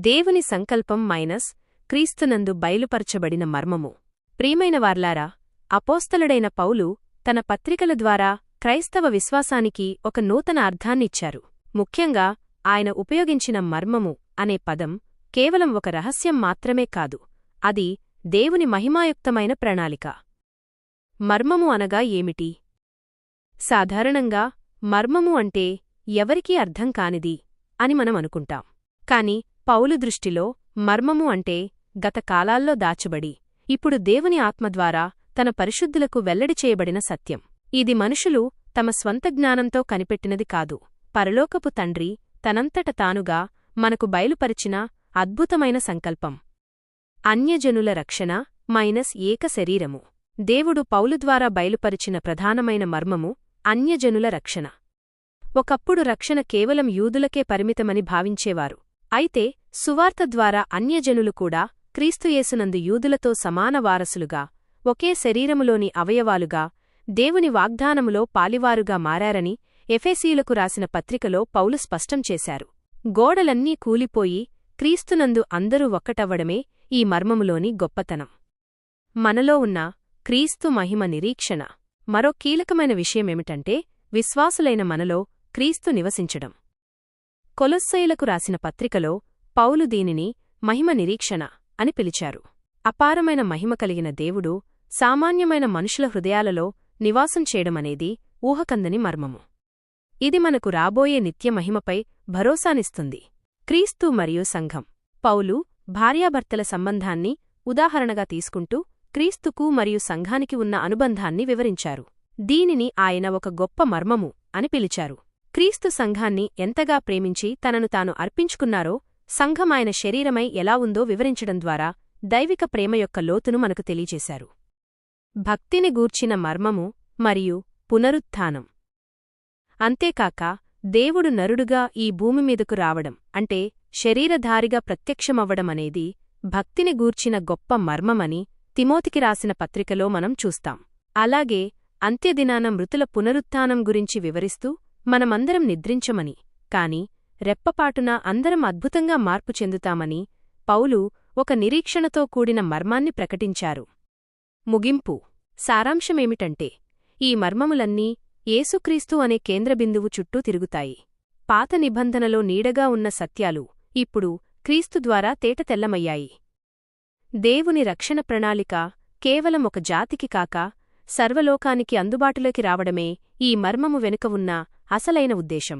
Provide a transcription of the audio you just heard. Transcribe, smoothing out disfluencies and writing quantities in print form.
దేవుని సంకల్పం మైనస్ క్రీస్తునందు బయలుపరచబడిన మర్మము. ప్రియమైనవార్లారా, అపోస్తలుడైన పౌలు తన పత్రికల ద్వారా క్రైస్తవ విశ్వాసానికి ఒక నూతన అర్థాన్నిచ్చారు. ముఖ్యంగా ఆయన ఉపయోగించిన మర్మము అనే పదం కేవలం ఒక రహస్యం మాత్రమే కాదు, అది దేవుని మహిమాయుక్తమైన ప్రణాళిక. మర్మము అనగా ఏమిటి? సాధారణంగా మర్మము అంటే ఎవరికీ అర్థం కానిది అని మనం అనుకుంటాం. కాని పౌలు దృష్టిలో మర్మము అంటే గత కాలాల్లో దాచబడి ఇప్పుడు దేవుని ఆత్మద్వారా తన పరిశుద్ధులకు వెల్లడి చేయబడిన సత్యం. ఇది మనుషులు తమ స్వంత జ్ఞానంతో కనిపెట్టినది కాదు, పరలోకపు తండ్రి తనంతట తానుగా మనకు బయలుపరిచిన అద్భుతమైన సంకల్పం. అన్యజనుల రక్షణ మైనస్ ఏక శరీరము. దేవుడు పౌలు ద్వారా బయలుపరిచిన ప్రధానమైన మర్మము అన్యజనుల రక్షణ. ఒకప్పుడు రక్షణ కేవలం యూదులకే పరిమితమని భావించేవారు. అయితే సువార్త ద్వారా అన్యజనులు కూడా క్రీస్తుయేసునందు యూదులతో సమాన వారసులుగా, ఒకే శరీరములోని అవయవాలుగా, దేవుని వాగ్దానములో పాలివారుగా మారారని ఎఫెసీయులకు రాసిన పత్రికలో పౌలు స్పష్టం చేశారు. గోడలన్నీ కూలిపోయి క్రీస్తునందు అందరూ ఒక్కటవ్వడమే ఈ మర్మములోని గొప్పతనం. మనలో ఉన్న క్రీస్తు మహిమ నిరీక్షణ. మరో కీలకమైన విషయమేమిటంటే విశ్వాసులైన మనలో క్రీస్తు నివసించడం. కొలొస్సీయులకు రాసిన పత్రికలో పౌలు దీనిని మహిమ నిరీక్షణ అని పిలిచారు. అపారమైన మహిమ కలిగిన దేవుడు సామాన్యమైన మనుషుల హృదయాలలో నివాసం చేయడమనేది ఊహకందని మర్మము. ఇది మనకు రాబోయే నిత్యమహిమపై భరోసానిస్తుంది. క్రీస్తు మరియు సంఘం. పౌలు భార్యాభర్తల సంబంధాన్ని ఉదాహరణగా తీసుకుంటూ క్రీస్తుకు మరియు సంఘానికి ఉన్న అనుబంధాన్ని వివరించారు. దీనిని ఆయన ఒక గొప్ప మర్మము అని పిలిచారు. క్రీస్తు సంఘాన్ని ఎంతగా ప్రేమించి తనను తాను అర్పించుకున్నారో, సంఘం ఆయన శరీరమై ఎలా ఉందో వివరించడం ద్వారా దైవిక ప్రేమ యొక్క లోతును మనకు తెలియజేశారు. భక్తిని గూర్చిన మర్మము మరియు పునరుత్థానం. అంతేకాక దేవుడు నరుడుగా ఈ భూమిమీదకు రావడం అంటే శరీరధారిగా ప్రత్యక్షమవ్వడమనేది భక్తిని గూర్చిన గొప్ప మర్మమని తిమోతికి రాసిన పత్రికలో మనం చూస్తాం. అలాగే అంత్యదినాన మృతుల పునరుత్థానం గురించి వివరిస్తూ మనమందరం నిద్రించమని, కాని రెప్పపాటున అందరం అద్భుతంగా మార్పు చెందుతామని పౌలు ఒక నిరీక్షణతో కూడిన మర్మాన్ని ప్రకటించారు. ముగింపు. సారాంశమేమిటంటే ఈ మర్మములన్నీ యేసుక్రీస్తు అనే కేంద్రబిందువు చుట్టూ తిరుగుతాయి. పాత నిబంధనలో నీడగా ఉన్న సత్యాలు ఇప్పుడు క్రీస్తు ద్వారా తేటతెల్లమయ్యాయి. దేవుని రక్షణ ప్రణాళిక కేవలం ఒక జాతికి కాక సర్వలోకానికి అందుబాటులోకి రావడమే ఈ మర్మము వెనుక ఉన్న అసలైన ఉద్దేశం.